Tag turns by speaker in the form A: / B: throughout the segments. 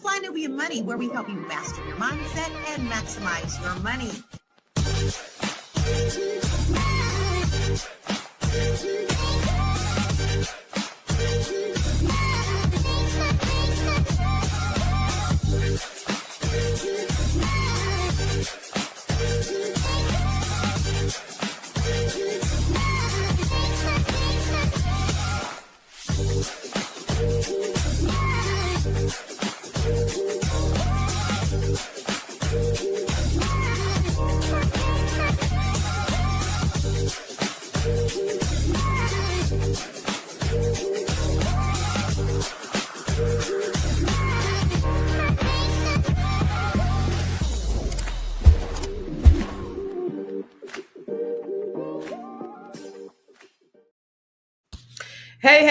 A: Fly Nubian Money, where we help you master your mindset and maximize your money.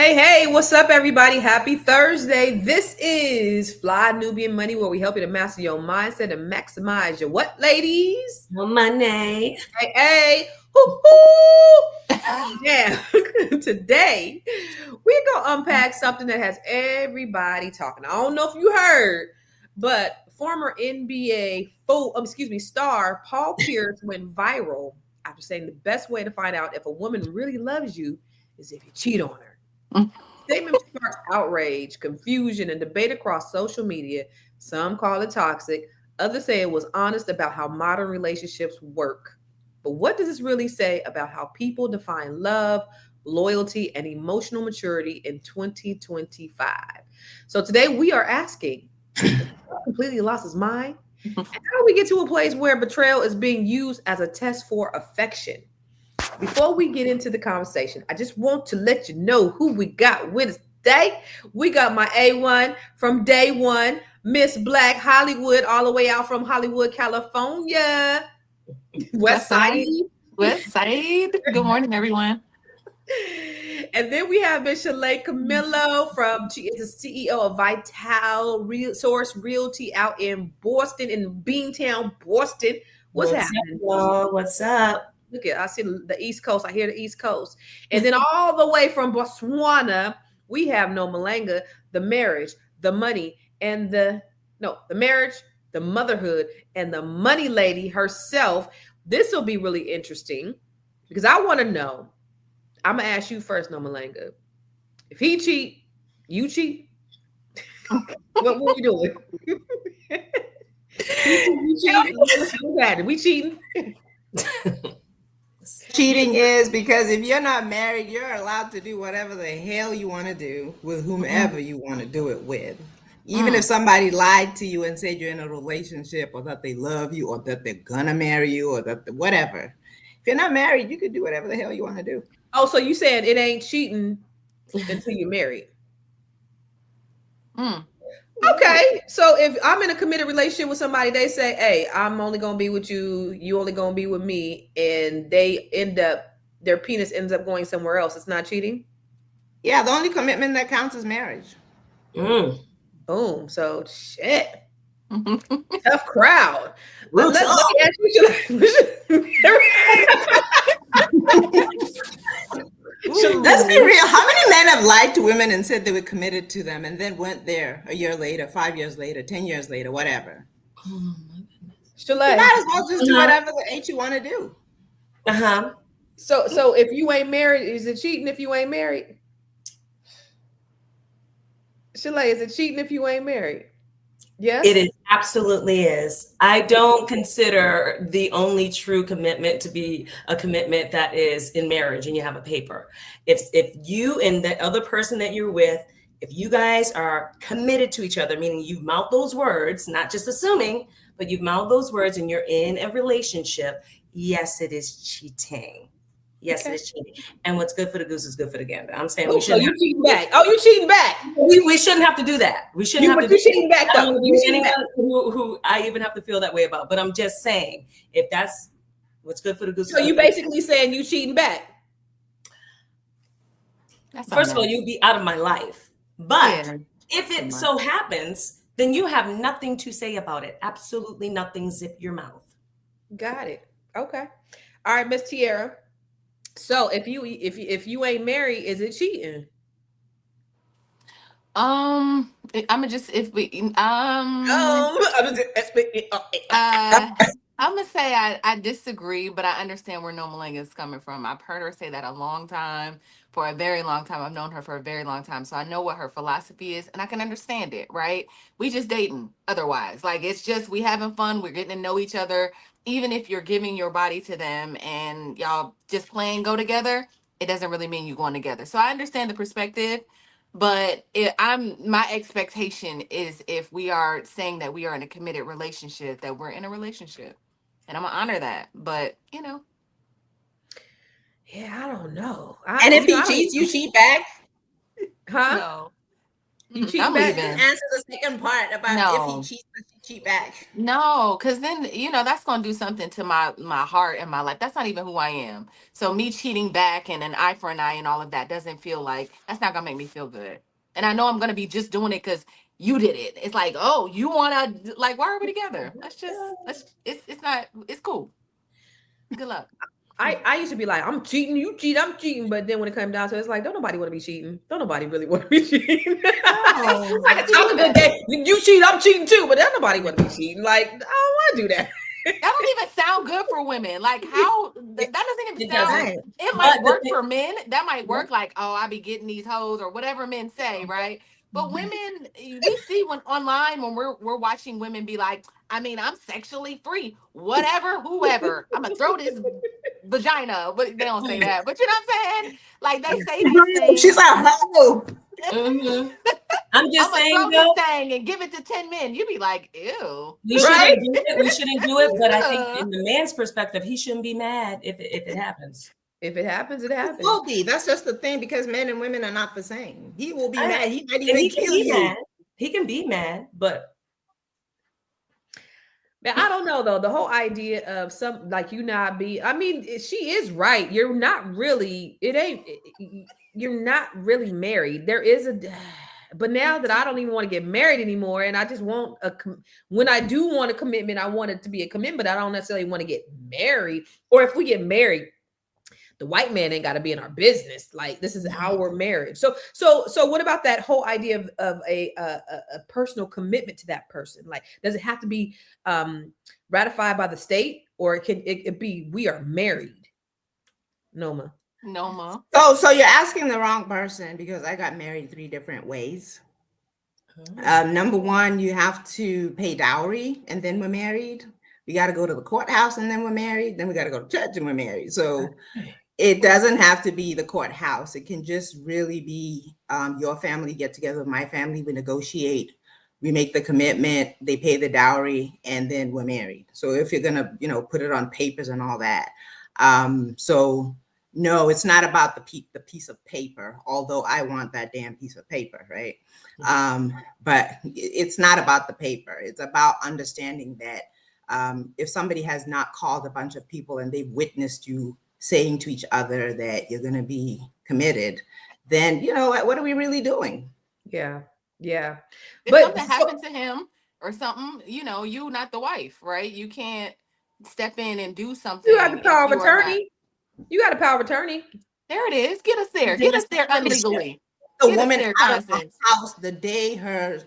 B: Hey, what's up, everybody? Happy Thursday. This is Fly Nubian Money, where we help you to master your mindset and maximize your what, ladies?
C: Your money.
B: Hey. Hoo-hoo. Yeah. Today, we're going to unpack something that has everybody talking. I don't know if you heard, but former NBA star Paul Pierce went viral after saying the best way to find out if a woman really loves you is if you cheat on her. Statement sparked outrage, confusion, and debate across social media. Some call it toxic. Others say it was honest about how modern relationships work. But what does this really say about how people define love, loyalty, and emotional maturity in 2025? So today we are asking, completely lost his mind? And how do we get to a place where betrayal is being used as a test for affection? Before we get into the conversation, I just want to let you know who we got with us today. We got my A1 from day one, Miss Black Hollywood, all the way out from Hollywood, California. West Side.
D: Good morning, everyone.
B: And then we have Miss Shalay Camillo she is the CEO of Vital Source Realty out in Boston, in Beantown, Boston. What's happening?
C: What's up?
B: Look at, I see the East Coast. I hear the East Coast. And then all the way from Botswana, we have No Malanga, the marriage, the money, and the marriage, the motherhood, and the money lady herself. This will be really interesting because I want to know. I'm going to ask you first, No Malanga. If he cheat, you cheat? What are we doing? You cheating? We cheating?
D: Cheating is because if you're not married, you're allowed to do whatever the hell you want to do with whomever you want to do it with. Even if somebody lied to you and said you're in a relationship or that they love you or that they're gonna marry you or that whatever. If you're not married, you can do whatever the hell you want to do.
B: Oh, so you said it ain't cheating until you're married. Okay, so if I'm in a committed relationship with somebody, they say, hey, I'm only going to be with you, you only going to be with me, and their penis ends up going somewhere else, it's not cheating?
D: Yeah, the only commitment that counts is marriage.
B: Boom. So shit. Tough crowd.
C: Let's
B: me ask you.
D: Let's be real. How many men have lied to women and said they were committed to them and then went there a year later, 5 years later, 10 years later, whatever?
B: You
D: might as well just do whatever the H you want to do.
B: So if you ain't married, is it cheating if you ain't married? Shalay, is it cheating if you ain't married? Yes,
C: it absolutely is. I don't consider the only true commitment to be a commitment that is in marriage and you have a paper. If you and the other person that you're with, if you guys are committed to each other, meaning you've mouthed those words, not just assuming, but you've mouthed those words and you're in a relationship, yes, it is cheating. Yes, okay. It is cheating. And what's good for the goose is good for the gander. I'm saying we shouldn't.
B: So you cheating back? Oh, you cheating back?
C: We shouldn't have to do that. We shouldn't have to.
B: You cheating back though? You cheating back?
C: Who I even have to feel that way about? But I'm just saying, if that's what's good for the goose.
B: So you basically saying you cheating back?
C: First of all, you'd be out of my life. But if it so happens, then you have nothing to say about it. Absolutely nothing. Zip your mouth.
B: Got it. Okay. All right, Miss Tiara. So if you ain't married, is it cheating?
E: I'm gonna just if we
B: I'm
E: I'm gonna say I disagree, but I understand where No Malinga is coming from. I've heard her say that a long time, for a very long time. I've known her for a very long time, so I know what her philosophy is, and I can understand it. Right? We just dating. Otherwise, like it's just we having fun. We're getting to know each other. Even if you're giving your body to them and y'all just playing go together, it doesn't really mean you going together. So I understand the perspective. But my expectation is if we are saying that we are in a committed relationship, that we're in a relationship, and I'm gonna honor that. But
B: yeah, I don't know.
D: And if he
B: I don't,
D: cheats, you cheat back.
B: huh?
E: no,
B: You cheat
E: I'm
D: You
B: back?
D: didn't
E: leaving.
D: answer the second part about if he
E: No,
D: cheats, does she cheat back.
E: no, because then that's gonna do something to my heart and my life. That's not even who I am. So me cheating back and an eye for an eye and all of that doesn't feel like that's not gonna make me feel good. And I know I'm gonna be just doing it because you did it. It's like, oh, you wanna like, why are we together? It's not, it's cool. Good luck.
B: I used to be like, I'm cheating, you cheat, I'm cheating. But then when it comes down to it, it's like, don't nobody want to be cheating. Don't nobody really want to be cheating.
D: No.
B: Like, it's all a good day. You cheat, I'm cheating too. But don't nobody want to be cheating. Like, I don't want to do that.
E: That don't even sound good for women. Like how that doesn't even
C: It
E: sound.
C: doesn't.
D: Right.
E: It
C: But
E: might
C: the
E: work
C: thing,
E: for men. That might
C: yeah.
E: work like, oh, I be getting these hoes or whatever men say, right? But women, we see when online when we're watching women be like, I mean, I'm sexually free, whatever, whoever. I'm gonna throw this vagina. But they don't say that. But you know what I'm saying? Like they say these
D: She's
E: things.
D: a hoe.
C: Mhm. I'm
E: I'm
C: just
E: gonna
C: saying
E: throw this
C: though,
E: thing and give it to 10 men. You be like, ew.
C: we
B: Right?
C: shouldn't do it. We shouldn't do it. But I think
E: Ugh.
C: in the man's perspective, he shouldn't be mad if it happens.
B: If it happens, it
D: He
B: happens.
D: will be. That's just the thing because men and women are not the same. He will be
C: I,
D: mad. He might
C: and
D: even
C: he can
D: kill
C: be
D: you.
C: mad. He can be mad, but
B: Man, I don't know though. The whole idea of some like you not be, I mean, she is right. You're not really, it ain't, you're not really married. There is a, but now that I don't even want to get married anymore, and I just want when I do want a commitment, I want it to be a commitment. I don't necessarily want to get married, or if we get married, the white man ain't got to be in our business. Like this is our marriage. So what about that whole idea of a personal commitment to that person? Like, does it have to be ratified by the state, or can it be we are married? Noma.
E: Noma.
D: So you're asking the wrong person because I got married 3 different ways. Number one, you have to pay dowry and then we're married. We got to go to the courthouse and then we're married. Then we got to go to church and we're married. So it doesn't have to be the courthouse. It can just really be your family get together with my family. We negotiate. We make the commitment. They pay the dowry, and then we're married. So if you're gonna, put it on papers and all that. So no, it's not about the piece of paper. Although I want that damn piece of paper, right? But it's not about the paper. It's about understanding that if somebody has not called a bunch of people and they've witnessed you saying to each other that you're going to be committed, then what are we really doing?
B: Yeah. Yeah.
E: If
B: But
E: something happened to him or something, you not the wife, right? You can't step in and do
B: you got the
E: something if
B: power of
E: you are not.
B: attorney. You got a power of attorney.
E: There it is. Get us there. Get
C: there's
E: us there unlegally.
D: The
E: Get us
D: woman
E: there,
D: out
E: common
D: of the
E: sense.
D: house the day her,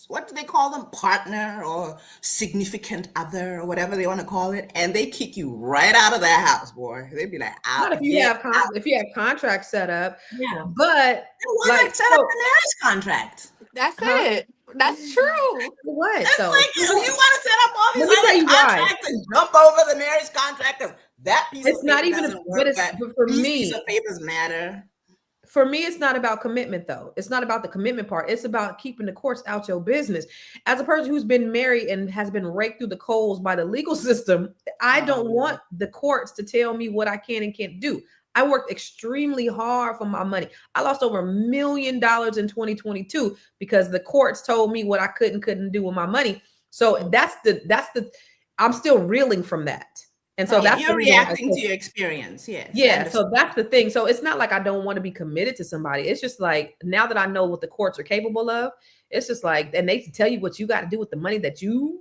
D: what do they call them, partner or significant other or whatever they want to call it, and they kick you right out of that house, boy. They'd be like,
B: Not
D: out,
B: if you
D: get
B: have
D: out.
B: if you have contracts set up.
C: yeah.
B: But
D: Why
B: like,
D: not set up
B: so,
D: a marriage contract?
E: That's
B: huh?
E: it. That's true.
B: What
D: That's
B: though?
D: like you want to set up all these
B: Let me tell
D: other
B: you why.
D: contracts and jump over the marriage contract because that piece
B: It's
D: of
B: not
D: paper
B: even,
D: doesn't work, but
B: but for
D: these pieces of
B: me,
D: papers matter.
B: it's not about commitment though. It's not about the commitment part. It's about keeping the courts out your business. As a person who's been married and has been raked through the coals by the legal system, I don't want the courts to tell me what I can and can't do. I worked extremely hard for my money. I lost over $1 million in 2022 because the courts told me what I could and couldn't do with my money. So that's the I'm still reeling from that. And so that's the
D: You're
B: reason why I
D: reacting to
B: said,
D: your experience. Yes. I
B: yeah,
D: understand.
B: so that's the thing. So it's not like I don't want to be committed to somebody. It's just like now that I know what the courts are capable of, it's just like, and they tell you what you got to do with the money that you've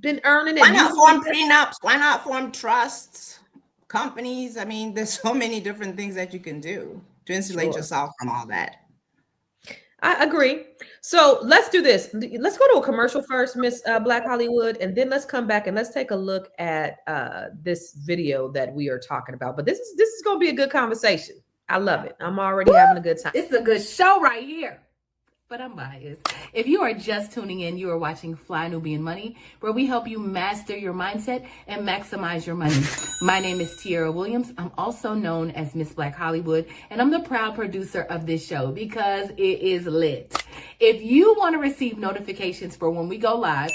B: been earning.
D: Why
B: And
D: not
B: you
D: form prenups? Why not form trusts, companies? I mean, there's so many different things that you can do to insulate
B: sure.
D: yourself from all that.
B: I agree. So let's do this. Let's go to a commercial first, Miss Black Hollywood, and then let's come back and let's take a look at this video that we are talking about. But this is going to be a good conversation. I love it. I'm already having a good time.
E: This is a good show right here. But I'm biased. If you are just tuning in, you are watching Fly Nubian Money, where we help you master your mindset and maximize your money. My name is Tiara Williams. I'm also known as Miss Black Hollywood, and I'm the proud producer of this show because it is lit. If you want to receive notifications for when we go live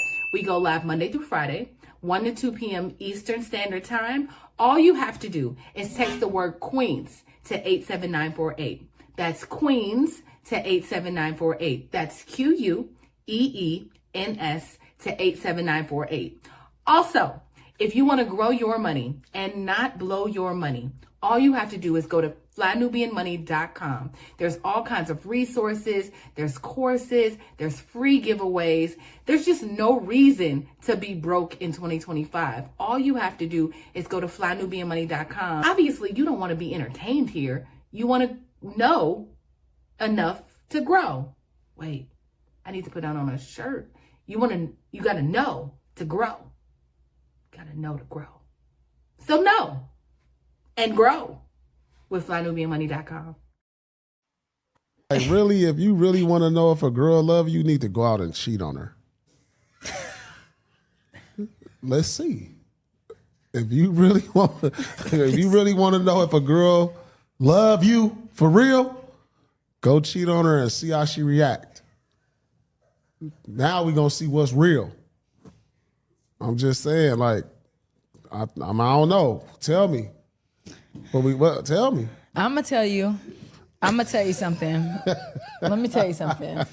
E: Monday through Friday, 1 to 2 p.m. Eastern Standard Time. All you have to do is text the word Queens to 87948. That's Queens to 87948. That's QUEENS to 87948. Also, if you want to grow your money and not blow your money, all you have to do is go to flynubianmoney.com. There's all kinds of resources, there's courses, there's free giveaways. There's just no reason to be broke in 2025. All you have to do is go to flynubianmoney.com. Obviously, you don't want to be entertained here. You want to know enough to grow. Wait, I need to put that on a shirt. You got to know to grow. Got to know to grow. So know and grow with flynubianmoney.com.
F: Like, really, if you really want to know if a girl love you, you need to go out and cheat on her. Let's see. If you really want to know if a girl love you for real, go cheat on her and see how she react. Now we're going to see what's real. I'm just saying, like, I don't know. Tell me. Tell me.
G: I'm gonna tell you something. Let me tell you something.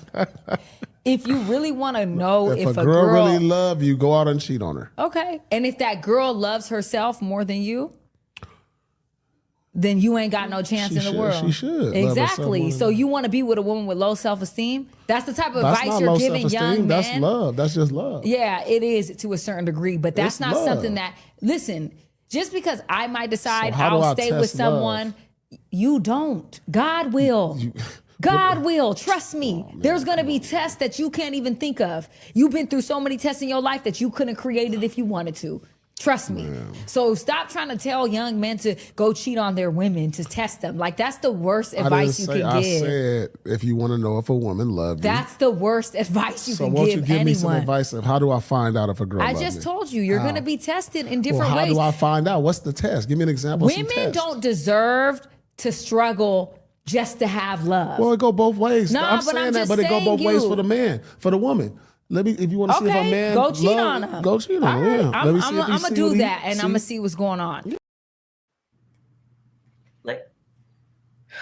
G: If you really want to know if a girl
F: really love you, go out and cheat on her.
G: Okay. And if that girl loves herself more than you, then you ain't got no chance in the world.
F: She should.
G: Exactly. So you want to be with a woman with low self-esteem? That's the type of advice you're giving young men.
F: That's love. That's just love.
G: Yeah, it is to a certain degree, but that's not something that, listen, just because I might decide I'll stay with someone, you don't. God will. God will. Trust me. There's going to be tests that you can't even think of. You've been through so many tests in your life that you couldn't create it if you wanted to. Trust me. So stop trying to tell young men to go cheat on their women to test them. Like, that's the worst advice you can give.
F: I said, if you want to know if a woman loves you.
G: That's the worst advice you can give anyone.
F: So won't you give me some advice of how do I find out if a girl loves me?
G: I just told you, you're going to be tested in different ways.
F: How do I find out? What's the test? Give me an example of some
G: Women
F: test.
G: don't deserve to struggle just to have love.
F: Well, it go both ways.
G: No,
F: I'm saying that, but it go both ways for the man, for the woman. If you want to see if a man
G: go cheat on him.
F: Go cheat on him. Yeah.
G: I'm gonna do that, and I'm gonna see what's going on.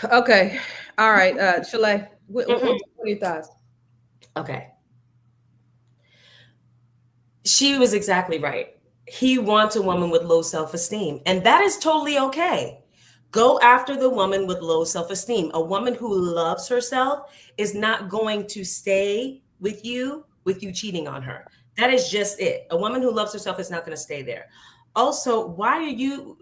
B: Okay. All right. Shalay, what are your thoughts?
C: Okay. She was exactly right. He wants a woman with low self-esteem, and that is totally okay. Go after the woman with low self-esteem. A woman who loves herself is not going to stay with you cheating on her. That is just it. A woman who loves herself is not going to stay there. Also, why are you...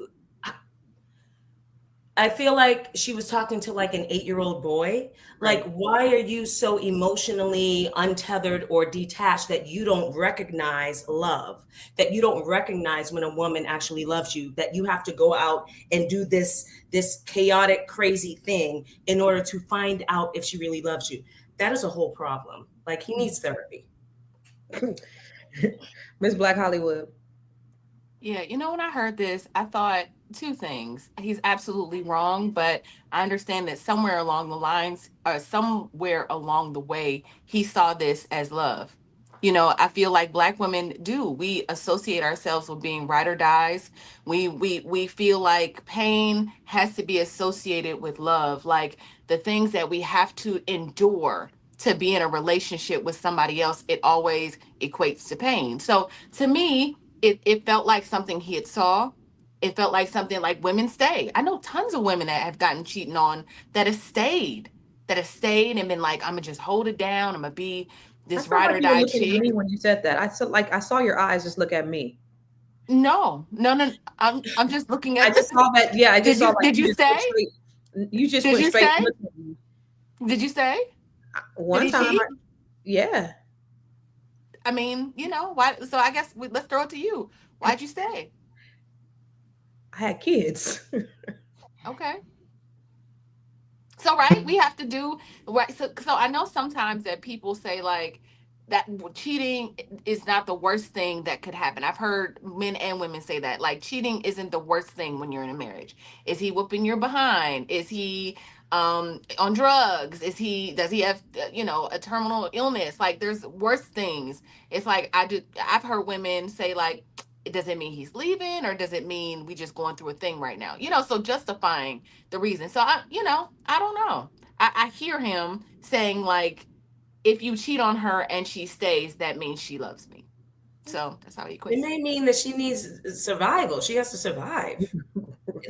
C: I feel like she was talking to like an 8-year-old boy. Like, why are you so emotionally untethered or detached that you don't recognize love, that you don't recognize when a woman actually loves you, that you have to go out and do this chaotic, crazy thing in order to find out if she really loves you? That is a whole problem. Like, he needs therapy.
B: Miss Black Hollywood.
E: Yeah, when I heard this, I thought two things. He's absolutely wrong, but I understand that somewhere along the lines, or somewhere along the way, he saw this as love. I feel like Black women we associate ourselves with being ride or dies. We feel like pain has to be associated with love, like the things that we have to endure to be in a relationship with somebody else, it always equates to pain. So to me, it felt like something he had saw. It felt like something like women stay. I know tons of women that have gotten cheating on that have stayed and been like, I'm gonna just hold it down. I'm gonna be this ride or die chick.
B: Me when you said that, I saw your eyes just look at me.
E: No. I'm just looking at.
B: I just saw that. Yeah, I just saw.
E: Did you say?
B: You just went straight.
E: Did you say?
B: One
E: he
B: time,
E: cheat?
B: yeah,
E: I mean, why? So I guess let's throw it to you. Why'd you stay?
B: I had kids.
E: Okay. So right, we have to do right. So I know sometimes that people say like that cheating is not the worst thing that could happen. I've heard men and women say that like cheating isn't the worst thing when you're in a marriage. Is he whooping your behind? Is he on drugs? Does he have a terminal illness? Like there's worse things. It's like I've heard women say like, does it mean he's leaving or does it mean we just going through a thing right now? So justifying the reason. So I don't know. I hear him saying like, if you cheat on her and she stays, that means she loves me. So that's how he
C: It
E: equates
C: may
E: it.
C: mean that she needs survival. She has to survive.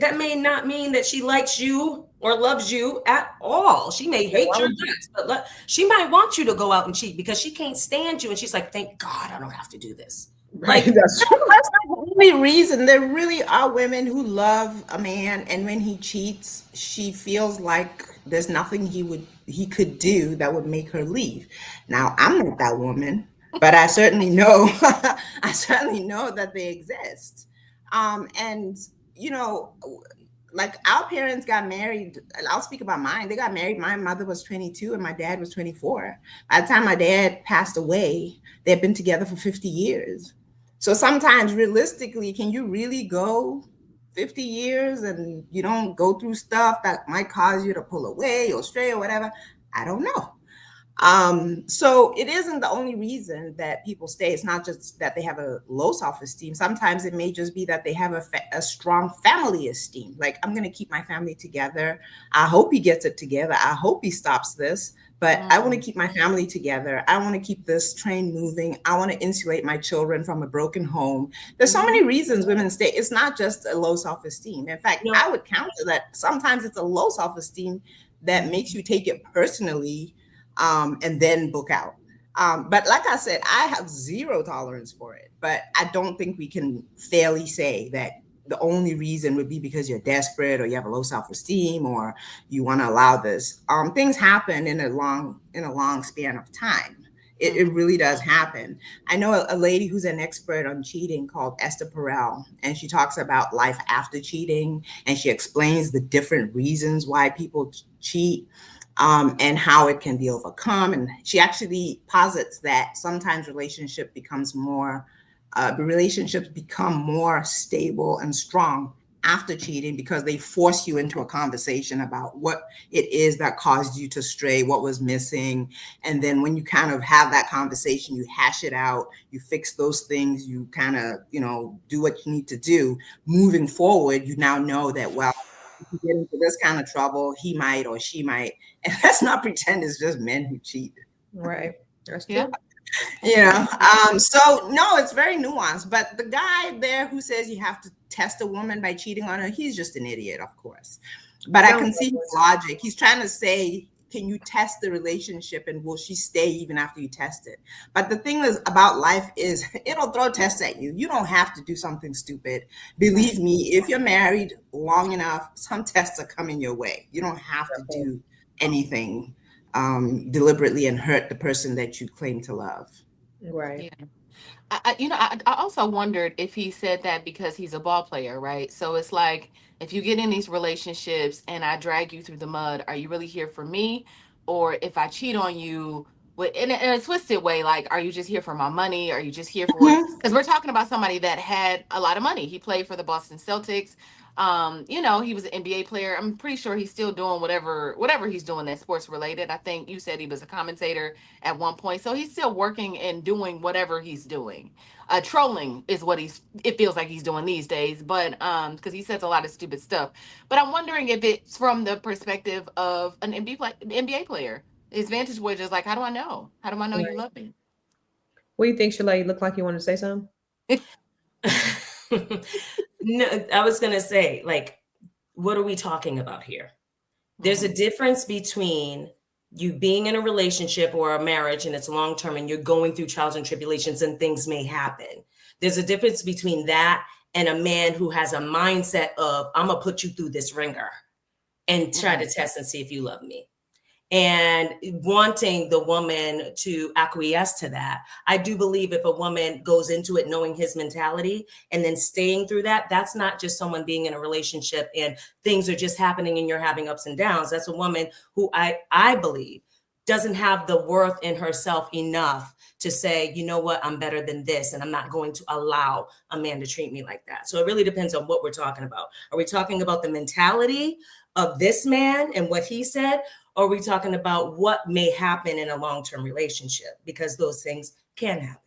C: That may not mean that she likes you or loves you at all. She may hate your guts, but she might want you to go out and cheat because she can't stand you. And she's like, thank God I don't have to do this.
B: Right,
C: Like,
B: that's true.
D: That's not the only reason. There really are women who love a man, and when he cheats, she feels like there's nothing he could do that would make her leave. Now, I'm not that woman, but I certainly know I certainly know that they exist. And you know, like our parents got married. I'll speak about mine. They got married. My mother was 22 and my dad was 24. By the time my dad passed away, they had been together for 50 years. So sometimes realistically, can you really go 50 years and you don't go through stuff that might cause you to pull away or stray or whatever? I don't know. So it isn't the only reason that people stay. It's not just that they have a low self-esteem. Sometimes it may just be that they have a strong family esteem. Like, I'm going to keep my family together. I hope he gets it together. I hope he stops this, but I want to keep my family together. I want to keep this train moving. I want to insulate my children from a broken home. There's so many reasons women stay. It's not just a low self-esteem. In fact, I would counter that sometimes it's a low self-esteem that makes you take it personally, and then book out. But like I said, I have zero tolerance for it. But I don't think we can fairly say that the only reason would be because you're desperate or you have a low self-esteem or you want to allow this. Things happen in a long span of time. It really does happen. I know a lady who's an expert on cheating called Esther Perel, and she talks about life after cheating, and she explains the different reasons why people cheat. And how it can be overcome. And she actually posits that sometimes relationships become more stable and strong after cheating because they force you into a conversation about what it is that caused you to stray, what was missing. And then when you kind of have that conversation, you hash it out, you fix those things, you kind of, do what you need to do. Moving forward, you now know that, well, if you get into this kind of trouble, he might or she might. And let's not pretend it's just men who cheat.
B: Right. That's true.
E: Yeah.
D: So no, it's very nuanced. But the guy there who says you have to test a woman by cheating on her, he's just an idiot, of course. But I can see his logic. He's trying to say, can you test the relationship and will she stay even after you test it? But the thing is about life is it'll throw tests at you. You don't have to do something stupid. Believe me, if you're married long enough, some tests are coming your way. You don't have to do anything deliberately and hurt the person that you claim to love.
B: Right.
E: Yeah. I also wondered if he said that because he's a ball player, right? So it's like if you get in these relationships and I drag you through the mud, are you really here for me? Or if I cheat on you, in a twisted way, like, are you just here for my money? Are you just here for? Because we're talking about somebody that had a lot of money. He played for the Boston Celtics. He was an NBA player. I'm pretty sure he's still doing whatever he's doing that's sports related. I think you said he was a commentator at one point. So he's still working and doing whatever he's doing. Trolling is what it feels like he's doing these days, but because he says a lot of stupid stuff. But I'm wondering if it's from the perspective of an NBA player. His vantage point is like, how do I know? How do I know you love me?
B: What do you think, Shalay? You look like you want to say something?
C: No, I was going to say, like, what are we talking about here? There's a difference between you being in a relationship or a marriage and it's long term and you're going through trials and tribulations and things may happen. There's a difference between that and a man who has a mindset of, I'm going to put you through this ringer and try to test and see if you love me. and wanting the woman to acquiesce to that. I do believe if a woman goes into it knowing his mentality and then staying through that, that's not just someone being in a relationship and things are just happening and you're having ups and downs. That's a woman who I believe doesn't have the worth in herself enough to say, you know what, I'm better than this, and I'm not going to allow a man to treat me like that. So it really depends on what we're talking about. Are we talking about the mentality of this man and what he said? Or are we talking about what may happen in a long-term relationship? Because those things can happen.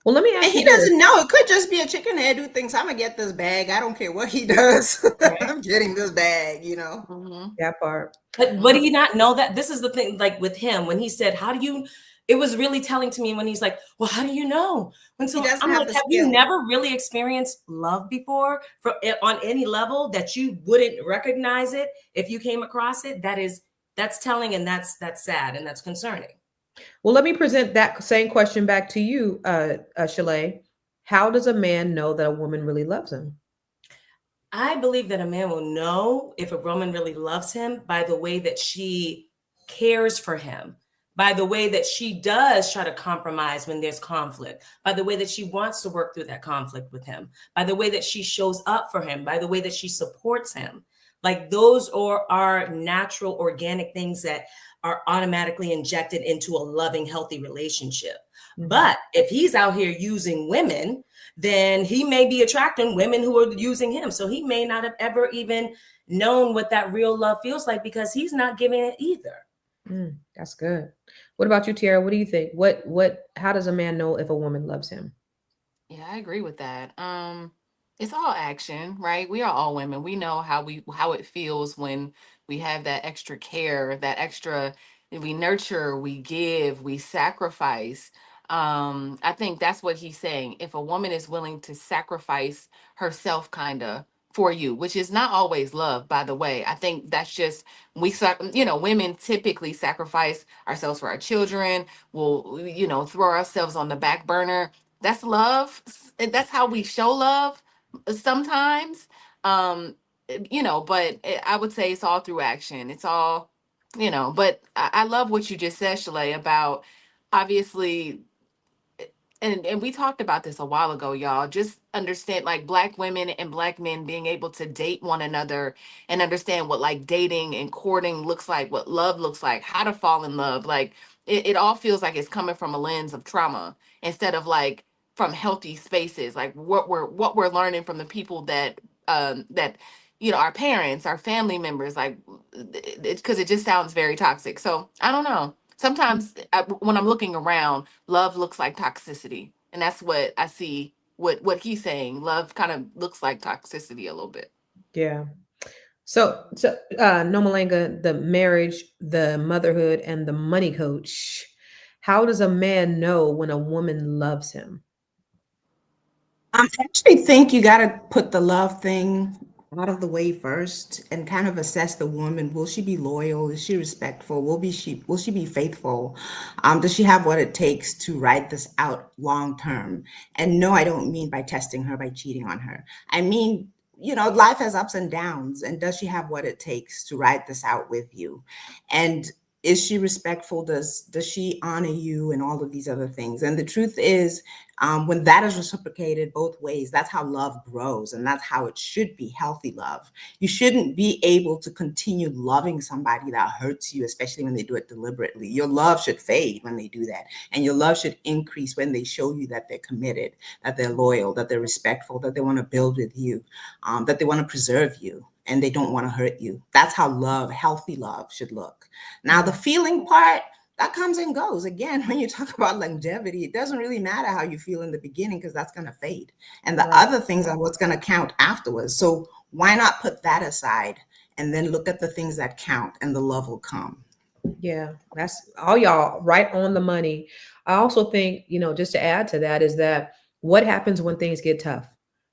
B: Well, let me ask
D: And
B: you
D: he
B: this.
D: doesn't know. It could just be a chicken head who thinks I'm gonna get this bag. I don't care what he does.
C: Right.
D: I'm getting this bag, you know.
B: That part.
C: But do you not know that? This is the thing, like with him, when he said, how do you, it was really telling to me when he's like, well, how do you know? When so
D: He doesn't
C: I'm
D: have
C: like,
D: the
C: have you
D: skill.
C: never really experienced love before on any level that you wouldn't recognize it if you came across it? That's telling, and that's sad, and that's concerning.
B: Well, let me present that same question back to you, Shalay. How does a man know that a woman really loves him?
C: I believe that a man will know if a woman really loves him by the way that she cares for him, by the way that she does try to compromise when there's conflict, by the way that she wants to work through that conflict with him, by the way that she shows up for him, by the way that she supports him. Like those are natural, organic things that are automatically injected into a loving, healthy relationship. Mm-hmm. But if he's out here using women, then he may be attracting women who are using him. So he may not have ever even known what that real love feels like because he's not giving it either.
B: That's good. What about you, Tiara? What do you think? How does a man know if a woman loves him?
E: Yeah, I agree with that. It's all action, right? We are all women. We know how it feels when we have that extra care, that extra, we nurture, we give, we sacrifice. I think that's what he's saying. If a woman is willing to sacrifice herself kind of for you, which is not always love, by the way. I think that's just women typically sacrifice ourselves for our children. We'll throw ourselves on the back burner. That's love, and that's how we show love sometimes. But I would say it's all through action. It's all, but I love what you just said, Shalay, about obviously, and we talked about this a while ago, y'all. Just understand, like, Black women and Black men being able to date one another and understand what like dating and courting looks like, what love looks like, how to fall in love. Like it all feels like it's coming from a lens of trauma instead of like from healthy spaces, like what we're learning from the people that our parents, our family members, like, because it just sounds very toxic. So I don't know. Sometimes when I'm looking around, love looks like toxicity, and that's what I see. What he's saying, love kind of looks like toxicity a little bit.
B: Yeah. So Nomalanga, the marriage, the motherhood, and the money coach. How does a man know when a woman loves him?
D: I actually think you got to put the love thing out of the way first and kind of assess the woman. Will she be loyal? Is she respectful? Will she be faithful? Does she have what it takes to ride this out long term? And no, I don't mean by testing her, by cheating on her. I mean, life has ups and downs, and does she have what it takes to ride this out with you? And is she respectful? Does she honor you and all of these other things? And the truth is, when that is reciprocated both ways, that's how love grows, and that's how it should be, healthy love. You shouldn't be able to continue loving somebody that hurts you, especially when they do it deliberately. Your love should fade when they do that, and your love should increase when they show you that they're committed, that they're loyal, that they're respectful, that they want to build with you, that they want to preserve you, and they don't want to hurt you. That's how love, healthy love, should look. Now, the feeling part, that comes and goes. Again, when you talk about longevity, it doesn't really matter how you feel in the beginning because that's going to fade. And the other things are what's going to count afterwards. So why not put that aside and then look at the things that count, and the love will come.
B: Yeah, that's all, y'all, right on the money. I also think, just to add to that, is that what happens when things get tough?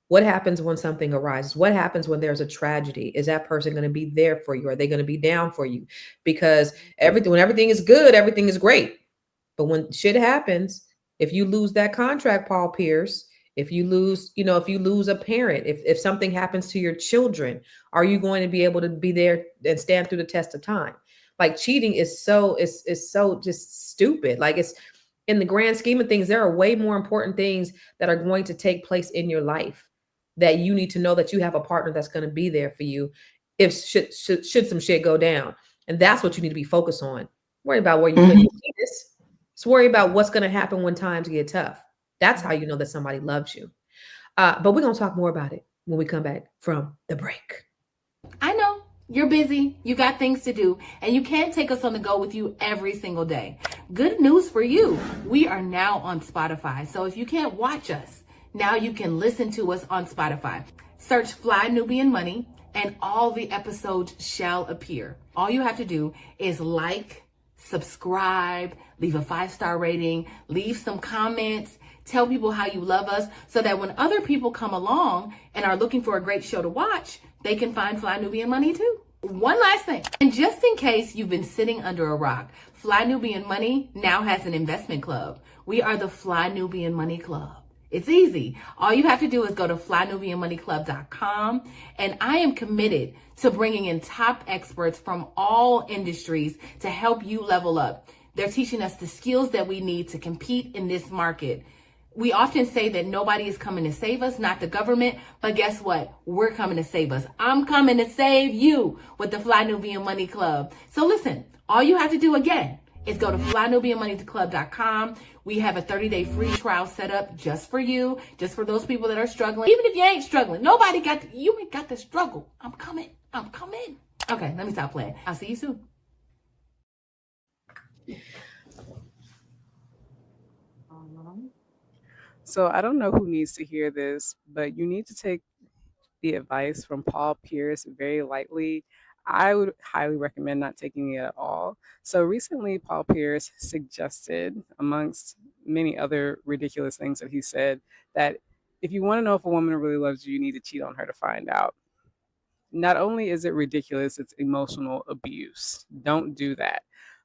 B: What happens when something arises? What happens when there's a tragedy? Is that person going to be there for you? Are they going to be down for you? Because when everything is good, everything is great. But when shit happens, if you lose that contract, Paul Pierce, if you lose a parent, if something happens to your children, are you going to be able to be there and stand through the test of time? Like cheating is so just stupid. Like it's in the grand scheme of things, there are way more important things that are going to take place in your life that you need to know that you have a partner that's going to be there for you if should some shit go down. And that's what you need to be focused on. Worry about where you put your penis. Just worry about what's going to happen when times get tough. That's how you know that somebody loves you. But we're going to talk more about it when we come back from the break.
E: I know you're busy, you got things to do, and you can't take us on the go with you every single day. Good news for you. We are now on Spotify. So if you can't watch us, now you can listen to us on Spotify. Search Fly Nubian Money and all the episodes shall appear. All you have to do is like, subscribe, leave a 5-star rating, leave some comments, tell people how you love us so that when other people come along and are looking for a great show to watch, they can find Fly Nubian Money too. One last thing, and just in case you've been sitting under a rock, Fly Nubian Money now has an investment club. We are the Fly Nubian Money Club. It's easy. All you have to do is go to flynubianmoneyclub.com, and I am committed to bringing in top experts from all industries to help you level up. They're teaching us the skills that we need to compete in this market. We often say that nobody is coming to save us, not the government, but guess what? We're coming to save us. I'm coming to save you with the Fly Nubian Money Club. So listen, all you have to do again is go to flynubianmoneyclub.com. We have a 30-day free trial set up just for you, just for those people that are struggling. Even if you ain't struggling, you ain't got to struggle. I'm coming. Okay, let me stop playing. I'll see you soon.
H: So I don't know who needs to hear this, but you need to take the advice from Paul Pierce very lightly. I would highly recommend not taking it at all. So recently, Paul Pierce suggested, amongst many other ridiculous things that he said, that if you want to know if a woman really loves you, you need to cheat on her to find out. Not only is it ridiculous, it's emotional abuse. Don't do that.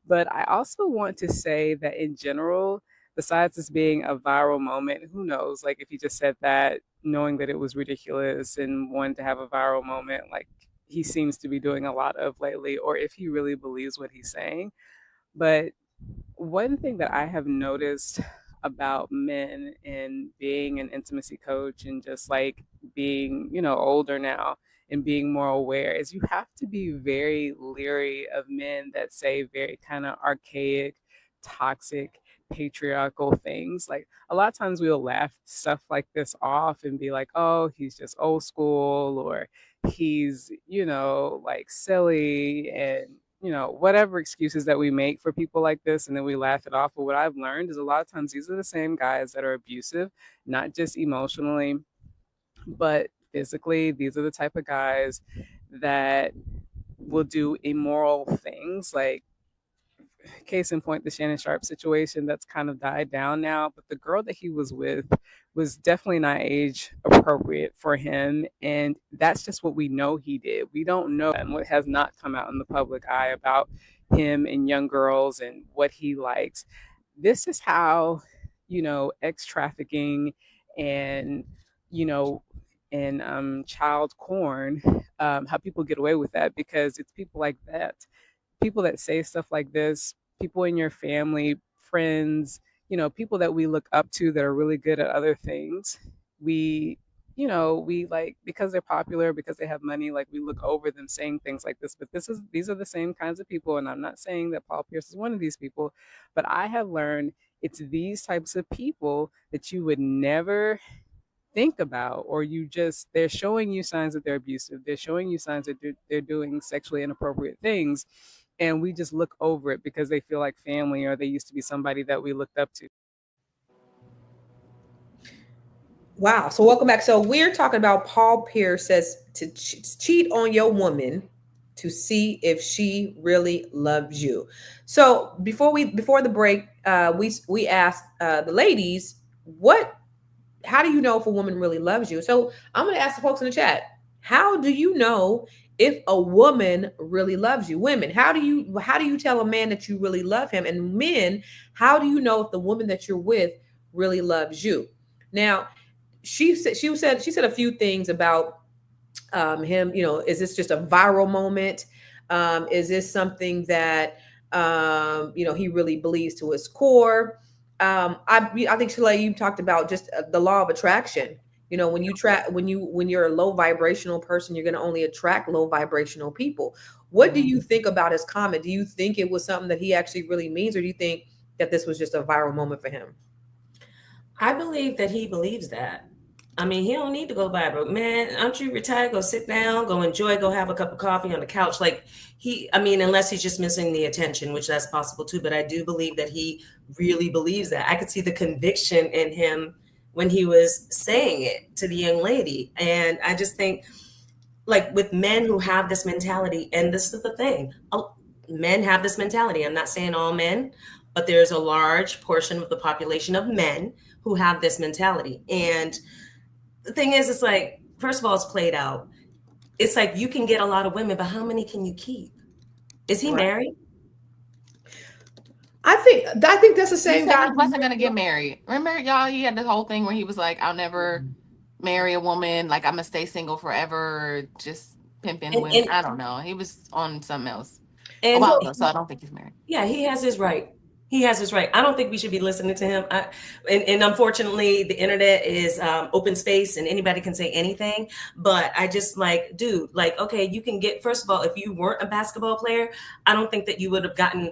H: But I also want to say that in general, besides this being a viral moment, who knows, like if he just said that knowing that it was ridiculous and wanted to have a viral moment, like he seems to be doing a lot of lately, or if he really believes what he's saying. But one thing that I have noticed about men and being an intimacy coach and just like being, older now and being more aware is you have to be very leery of men that say very kind of archaic, toxic, patriarchal things. Like a lot of times we'll laugh stuff like this off and be like, oh, he's just old school, or he's, like silly, and whatever excuses that we make for people like this, and then we laugh it off. But what I've learned is a lot of times these are the same guys that are abusive, not just emotionally, but physically. These are the type of guys that will do immoral things, like case in point, the Shannon Sharp situation that's kind of died down now. But the girl that he was with was definitely not age appropriate for him. And that's just what we know he did. We don't know and what has not come out in the public eye about him and young girls and what he likes. This is how, ex trafficking and, child porn, how people get away with that, because it's people like that. People that say stuff like this, people in your family, friends, people that we look up to that are really good at other things. We like, because they're popular, because they have money, like we look over them saying things like this. But these are the same kinds of people. And I'm not saying that Paul Pierce is one of these people, but I have learned it's these types of people that you would never think about, or they're showing you signs that they're abusive. They're showing you signs that they're doing sexually inappropriate things. And we just look over it because they feel like family, or they used to be somebody that we looked up to.
B: Wow. So welcome back. So we're talking about Paul Pierce says to cheat on your woman to see if she really loves you. So before the break, we asked the ladies, how do you know if a woman really loves you? So I'm going to ask the folks in the chat, how do you know if a woman really loves you? Women, how do you tell a man that you really love him? And men, how do you know if the woman that you're with really loves you? Now, she said a few things about him. Is this just a viral moment? Is this something that he really believes to his core? I think Shalay, you talked about just the law of attraction. When you're a low vibrational person, you're going to only attract low vibrational people. What do you think about his comment? Do you think it was something that he actually really means, or do you think that this was just a viral moment for him?
C: I believe that he believes that. I mean, he don't need to go viral. Man, aren't you retired? Go sit down, go enjoy, go have a cup of coffee on the couch. Unless he's just missing the attention, which that's possible too. But I do believe that he really believes that. I could see the conviction in him when he was saying it to the young lady. And I just think, like, with men who have this mentality, and this is the thing, men have this mentality. I'm not saying all men, but there's a large portion of the population of men who have this mentality. And the thing is, it's like, first of all, it's played out. It's like, you can get a lot of women, but how many can you keep? Is he married?
B: I think that's the same guy.
E: He wasn't gonna get married. Remember, y'all? He had this whole thing where he was like, "I'll never marry a woman. Like, I'm gonna stay single forever, just pimping women." I don't know. He was on something else a while ago, so I don't think he's married.
C: Yeah, he has his right. He has his right. I don't think we should be listening to him. And unfortunately, the internet is open space and anybody can say anything. But I just dude, okay, you can get, first of all, if you weren't a basketball player, I don't think that you would have gotten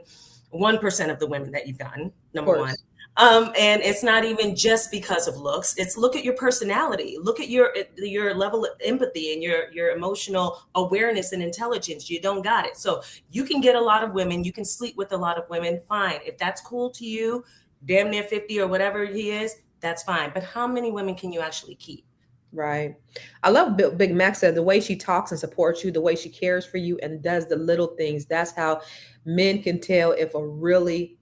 C: 1% of the women that you've gotten, number one. And it's not even just because of looks. It's look at your personality, look at your level of empathy and your emotional awareness and intelligence. You don't got it. So you can get a lot of women, you can sleep with a lot of women, fine. If that's cool to you, damn near 50 or whatever he is, that's fine. But how many women can you actually keep?
B: Right. I love Big Mac said the way she talks and supports you, the way she cares for you and does the little things. That's how men can tell if a woman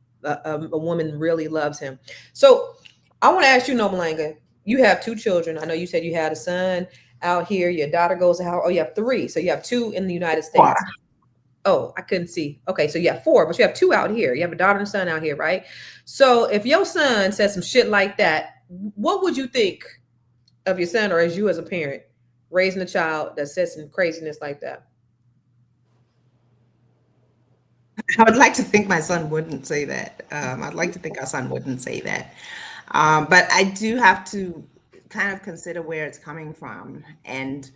B: really loves him. So I want to ask you, Nomalanga, you have 2 children. I know you said you had a son out here. Your daughter goes to Howard. Oh, you have 3. So you have 2 in the United States. Wow. Oh, I couldn't see. Okay, so you have 4, but you have 2 out here. You have a daughter and a son out here, right? So if your son says some shit like that, what would you think of your son, or as you as a parent raising a child that says some craziness like that?
D: I would like to think my son wouldn't say that. I'd like to think our son wouldn't say that. But I do have to kind of consider where it's coming from. And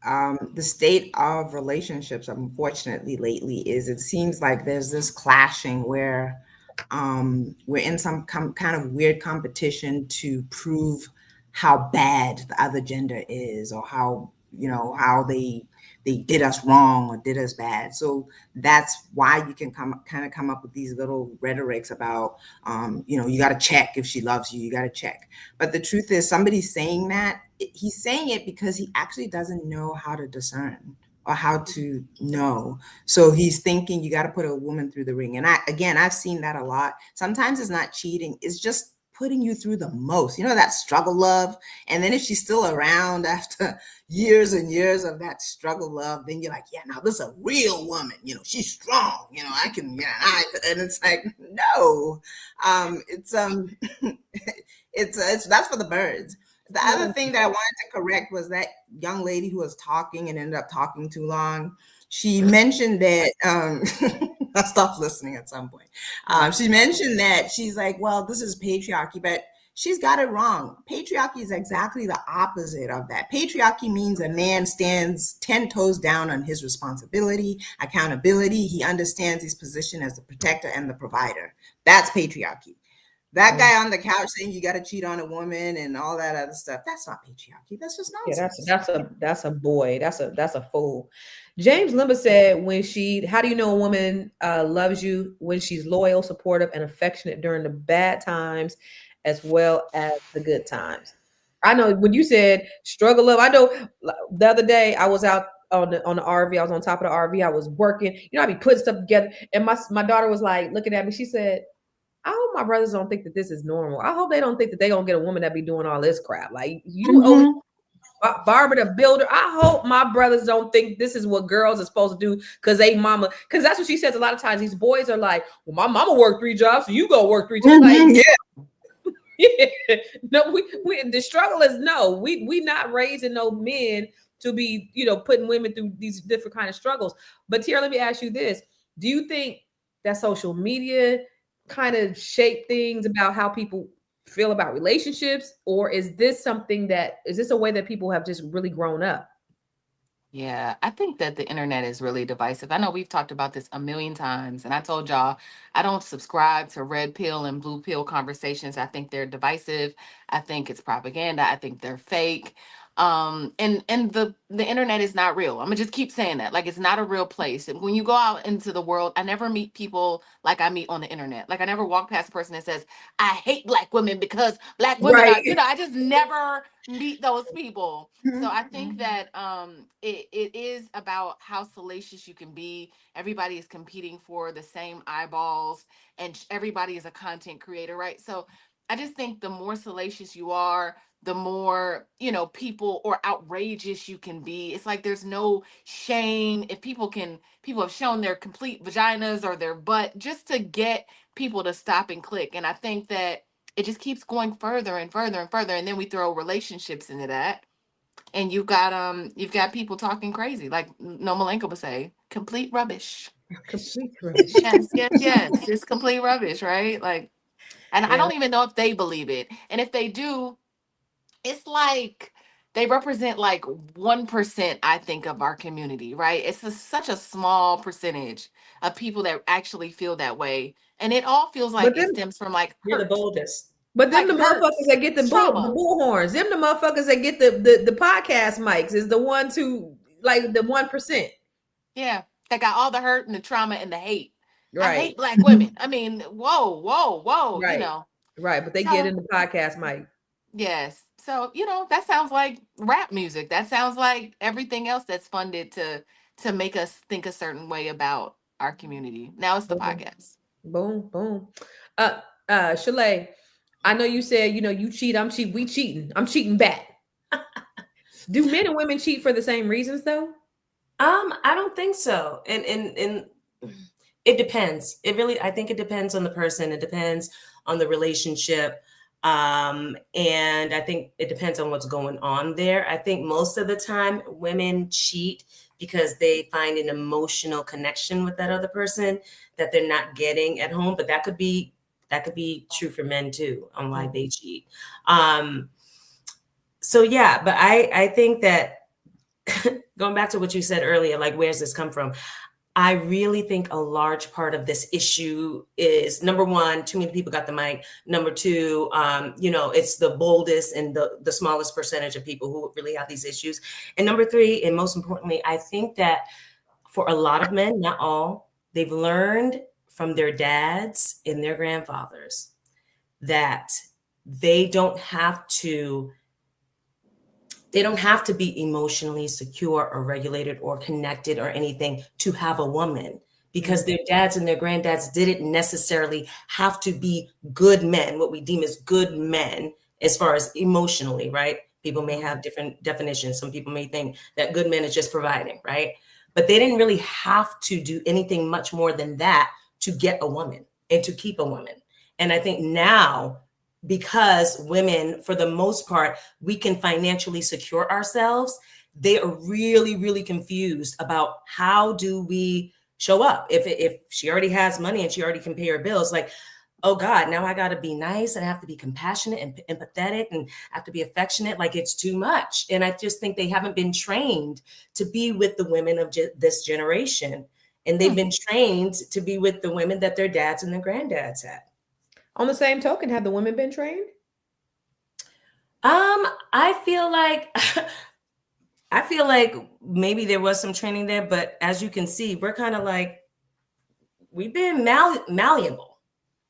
D: the state of relationships, unfortunately, lately it seems like there's this clashing where we're in some kind of weird competition to prove how bad the other gender is, or how they did us wrong or did us bad. So that's why you can come up with these little rhetorics about, you got to check if she loves you, you got to check. But the truth is, somebody's saying that, he's saying it because he actually doesn't know how to discern or how to know. So he's thinking you got to put a woman through the ring. And I've seen that a lot. Sometimes it's not cheating. It's just putting you through the most, that struggle love. And then if she's still around after years and years of that struggle love, then you're like, yeah, now this is a real woman, she's strong, I can, and it's like, no, it's that's for the birds. The other thing that I wanted to correct was that young lady who was talking and ended up talking too long. She mentioned that, I stopped listening at some point. She mentioned that she's like, well, this is patriarchy, but she's got it wrong. Patriarchy is exactly the opposite of that. Patriarchy means a man stands 10 toes down on his responsibility, accountability. He understands his position as the protector and the provider. That's patriarchy. That guy on the couch saying you got to cheat on a woman and all that other stuff, that's not patriarchy. That's just nonsense.
B: Yeah, that's a boy. That's a fool. James Limba said, how do you know a woman loves you? When she's loyal, supportive, and affectionate during the bad times as well as the good times. I know when you said struggle love, I know the other day I was out on the RV. I was on top of the RV. I was working. I'd be putting stuff together. And my daughter was like looking at me. She said, I hope my brothers don't think that this is normal. I hope they don't think that they gonna get a woman that be doing all this crap. Like you, Barbara the Builder. I hope my brothers don't think this is what girls are supposed to do because they mama. Because that's what she says a lot of times. These boys are like, well, my mama worked 3 jobs, so you go work 3 jobs. Like, yeah. No, we the struggle is no. We not raising no men to be, putting women through these different kind of struggles. But Tiara, let me ask you this. Do you think that social media kind of shape things about how people feel about relationships? Or is this a way that people have just really grown up?
E: Yeah, I think that the internet is really divisive. I know we've talked about this a million times, and I told y'all I don't subscribe to red pill and blue pill conversations. I think they're divisive. I think it's propaganda. I think they're fake. And the internet is not real. I'm gonna just keep saying that. Like, it's not a real place. And when you go out into the world, I never meet people like I meet on the internet. Like, I never walk past a person that says, I hate black women because black women are, I just never meet those people. So I think that it is about how salacious you can be. Everybody is competing for the same eyeballs, and everybody is a content creator, right? So I just think the more salacious you are, the more, people or outrageous you can be. It's like there's no shame. If people have shown their complete vaginas or their butt just to get people to stop and click. And I think that it just keeps going further and further and further. And then we throw relationships into that. And you've got people talking crazy, like No Malenko would say, complete rubbish.
B: Complete rubbish.
E: Yes. It's complete rubbish, right? Like, and I don't even know if they believe it. And if they do, it's like they represent like 1%, I think, of our community, right? It's such a small percentage of people that actually feel that way. And it all feels like it stems from like
C: You're the
E: hurt.
C: boldest.
B: But them
E: Like
B: the motherfuckers that get the
E: trauma.
B: bull horns, them the motherfuckers that get the podcast mics is the ones who, like, the 1%.
E: Yeah, that got all the hurt and the trauma and the hate. I
B: Right.
E: hate black women. I mean, whoa,
B: Right. Right. But they get in the podcast mic.
E: Yes. So, that sounds like rap music. That sounds like everything else that's funded to make us think a certain way about our community. Now it's the podcast.
B: Boom, boom. Shalay, I know you said, you cheat, I'm cheat, we cheating. I'm cheating back. Do men and women cheat for the same reasons though?
C: I don't think so. And it depends. I think it depends on the person. It depends on the relationship. And I think it depends on what's going on there. I think most of the time women cheat because they find an emotional connection with that other person that they're not getting at home. But that could be true for men too, on why they cheat. So yeah, but I think that going back to what you said earlier, like, where's this come from? I really think a large part of this issue is, number one, too many people got the mic. Number two, it's the boldest and the smallest percentage of people who really have these issues. And number three, and most importantly, I think that for a lot of men, not all, they've learned from their dads and their grandfathers that they don't have to be emotionally secure or regulated or connected or anything to have a woman, because their dads and their grandads didn't necessarily have to be good men, what we deem as good men, as far as emotionally, right? People may have different definitions. Some people may think that good men is just providing, right? But they didn't really have to do anything much more than that to get a woman and to keep a woman. And I think now, because women, for the most part, we can financially secure ourselves, they are really, really confused about how do we show up. If she already has money and she already can pay her bills, like, oh God, now I got to be nice and I have to be compassionate and empathetic and I have to be affectionate. Like, it's too much. And I just think they haven't been trained to be with the women of this generation. And they've been trained to be with the women that their dads and their granddads had.
B: On the same token, have the women been trained?
C: I feel like maybe there was some training there, but as you can see, we're kind of like, we've been malleable.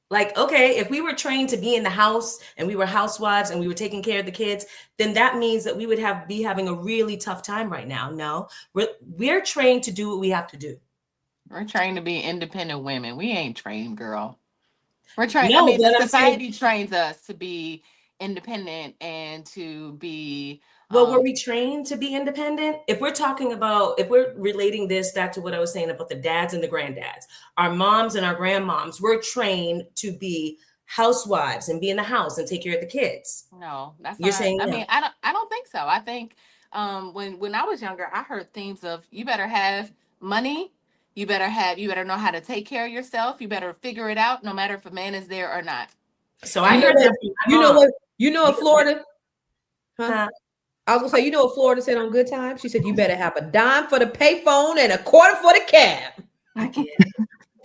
C: Like, okay, if we were trained to be in the house and we were housewives and we were taking care of the kids, then that means that we would be having a really tough time right now. No, we're trained to do what we have to do.
E: We're trained to be independent women. We ain't trained, girl. We're trained.
C: No,
E: the society trains us to be independent and to be.
C: Well, were we trained to be independent? If we're relating this back to what I was saying about the dads and the granddads, our moms and our grandmoms were trained to be housewives and be in the house and take care of the kids.
E: No, that's
C: You're
E: not,
C: saying
E: I
C: no.
E: mean, I don't think so. I think When I was younger, I heard themes of you better have money, you better know how to take care of yourself, you better figure it out, no matter if a man is there or not.
C: So I heard that from my mom.
B: You know what Florida?
C: Huh?
B: I was gonna say, you know what Florida said on Good Time? She said, you better have a dime for the payphone and a quarter for the cab.
C: I can't.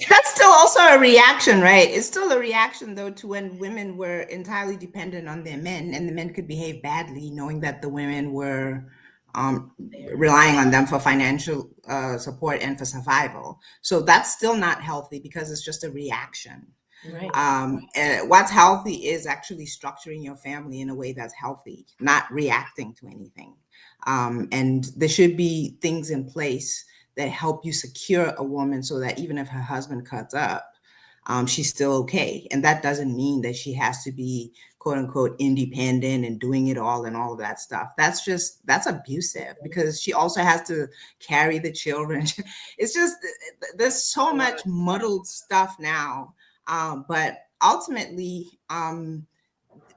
D: That's still also a reaction, right? It's still a reaction, though, to when women were entirely dependent on their men, and the men could behave badly, knowing that the women were relying on them for financial support and for survival. So that's still not healthy because it's just a reaction.
C: Right.
D: What's healthy is actually structuring your family in a way that's healthy, not reacting to anything. And there should be things in place that help you secure a woman so that even if her husband cuts up, she's still okay. And that doesn't mean that she has to be quote unquote independent and doing it all and all of that stuff. That's abusive because she also has to carry the children. It's just, there's so much muddled stuff now. But ultimately,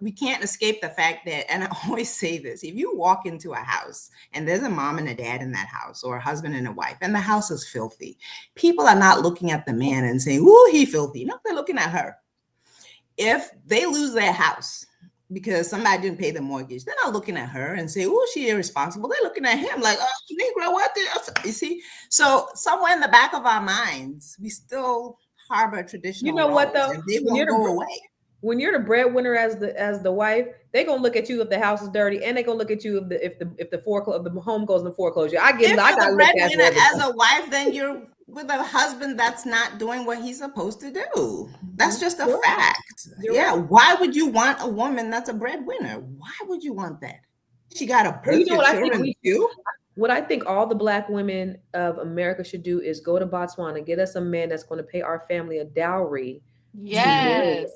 D: we can't escape the fact that, and I always say this, if you walk into a house and there's a mom and a dad in that house, or a husband and a wife, and the house is filthy, people are not looking at the man and saying, "Ooh, he filthy." No, they're looking at her. If they lose their house because somebody didn't pay the mortgage, they're not looking at her and say, "Oh, she irresponsible." They're looking at him like, "Oh, Negro, what the?" You see? So somewhere in the back of our minds, we still harbor traditional.
B: You know what though?
D: And they won't go away.
B: When you're the breadwinner as the wife, they're gonna look at you if the house is dirty, and they're gonna look at you if the home goes in foreclosure. I
D: If you're the breadwinner as a wife, then you're with a husband that's not doing what he's supposed to do. That's just a fact. Yeah. Why would you want a woman that's a breadwinner? Why would you want that? She got to birth your children too.
B: What I think all the Black women of America should do is go to Botswana, get us a man that's going to pay our family a dowry.
E: Yes.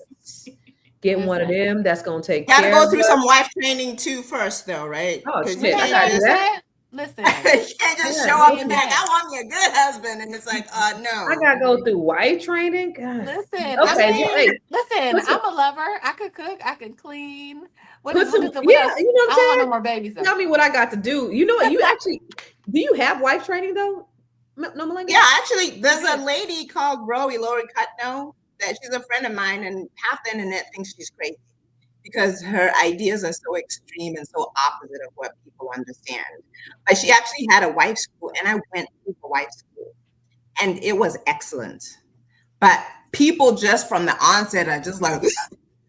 B: Get one of them that's going to take
D: care. You got to go through
B: us.
D: some wife training too first, though, right?
B: Oh, shit.
D: You
B: I do that.
E: Listen,
D: you can't just show up and be like, "I want me a good husband," and it's like, no.
B: I gotta go through wife training. God.
E: Listen,
B: Okay,
E: listen. I'm a lover. I could cook. I could clean. What else?
B: You know what I'm saying?
E: I don't want no more babies.
B: Tell me what I got to do. You know what? You actually do you have wife training though? No, Melinda?
D: Yeah, actually, there's a lady called Lori Cutno that she's a friend of mine, and half the internet thinks she's crazy because her ideas are so extreme and so opposite of what people understand. But she actually had a wife school, and I went to the wife school, and it was excellent. But people just from the onset are just like,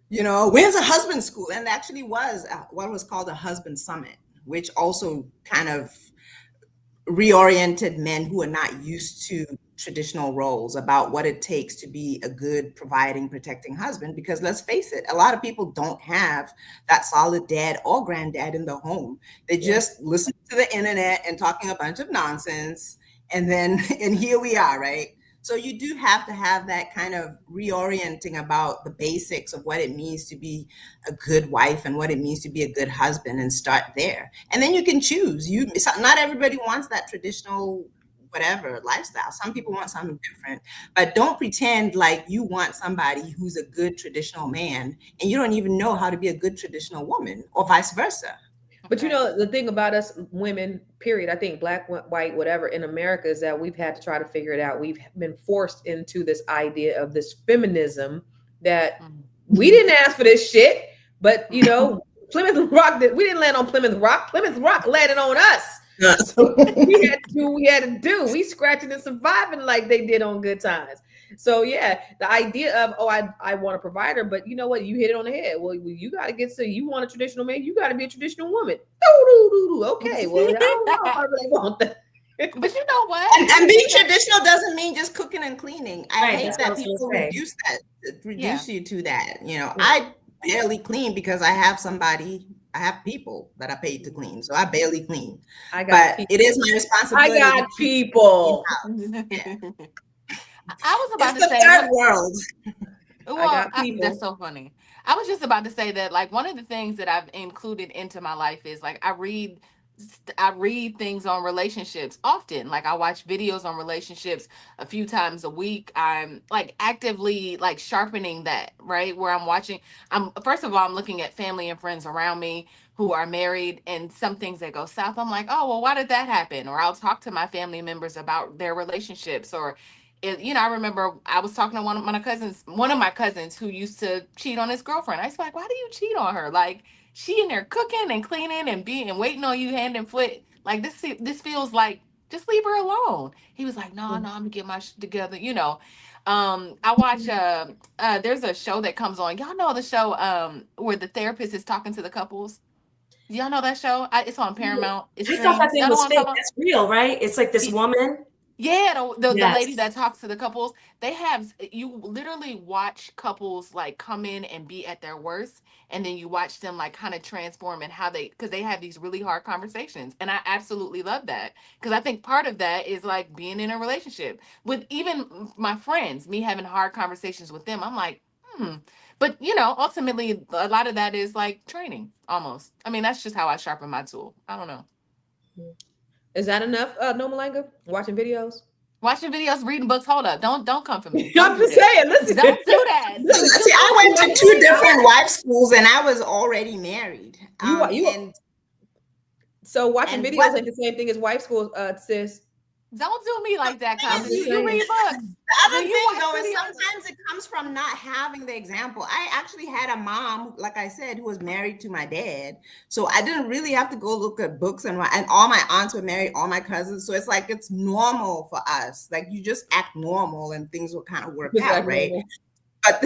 D: you know, where's a husband school? And it actually was what was called a husband summit, which also kind of reoriented men who are not used to traditional roles about what it takes to be a good providing, protecting husband. Because let's face it, a lot of people don't have that solid dad or granddad in the home. They just listen to the internet and talking a bunch of nonsense. And here we are, right? So you do have to have that kind of reorienting about the basics of what it means to be a good wife and what it means to be a good husband, and start there. And then you can choose. Not everybody wants that traditional whatever lifestyle. Some people want something different, but don't pretend like you want somebody who's a good traditional man and you don't even know how to be a good traditional woman, or vice versa.
B: But you know, the thing about us women, period, I think Black, white, whatever, in America, is that we've had to try to figure it out. We've been forced into this idea of this feminism that we didn't ask for this shit, but you know, Plymouth Rock, we didn't land on Plymouth Rock. Plymouth Rock landed on us. So we had to do what we had to do. We scratching and surviving like they did on Good Times. So yeah, the idea of, I want a provider, but you know what? You hit it on the head. Well, you got to get to, you want a traditional man, you got to be a traditional woman. Okay, well, I don't know if I really want that.
E: But you know what?
D: And being traditional doesn't mean just cooking and cleaning. I hate that people reduce you to that. You know, I barely clean because I have people that I paid to clean, so I barely clean. It is my responsibility.
B: I got people.
D: Yeah.
E: I was about to say
D: third world.
E: Well, that's so funny. I was just about to say that, like, one of the things that I've included into my life is, like, I read I read things on relationships often. Like I watch videos on relationships a few times a week. I'm like actively like sharpening that, right? Where I'm watching, I'm first of all, I'm looking at family and friends around me who are married, and some things that go south. I'm like, oh, well, why did that happen? Or I'll talk to my family members about their relationships. Or I remember I was talking to one of my cousins who used to cheat on his girlfriend. I was like, why do you cheat on her? Like, she in there cooking and cleaning and being waiting on you hand and foot. Like, this feels like, just leave her alone. He was like, no, I'm gonna get my shit together. I watch there's a show that comes on. Y'all know the show where the therapist is talking to the couples. Y'all know that show? It's on Paramount. It
C: I thought that
E: streams.
C: thing
E: Y'all know
C: was
E: what I'm
C: fake.
E: talking about?
C: That's real, right? It's like this woman.
E: Yeah, the lady
C: Yes.
E: that talks to the couples, you literally watch couples like come in and be at their worst, and then you watch them like kind of transform and because they have these really hard conversations. And I absolutely love that, because I think part of that is like being in a relationship with even my friends, me having hard conversations with them. I'm like, but ultimately a lot of that is like training almost. I mean, that's just how I sharpen my tool. I don't know.
B: Is that enough, No Malanga? Watching videos?
E: Watching videos, reading books. Hold up. Don't come for me.
B: I'm just saying, listen.
E: Don't do that.
D: See, I went to 2 different wife schools and I was already married.
B: So watching
D: and
B: videos
D: what-
B: ain't the same thing as wife school, sis.
E: Don't do me like that,
D: I'm
E: Constance.
D: just
E: You
B: saying.
E: read books.
D: The other
E: Do you
D: thing
E: watch
D: though is
E: videos?
D: sometimes it comes from not having the example. I actually had a mom, like I said, who was married to my dad, so I didn't really have to go look at books, and all my aunts were married, all my cousins. So it's like it's normal for us. Like you just act normal, and things will kind of work
B: Just
D: out,
B: act
D: right?
B: normal.
D: But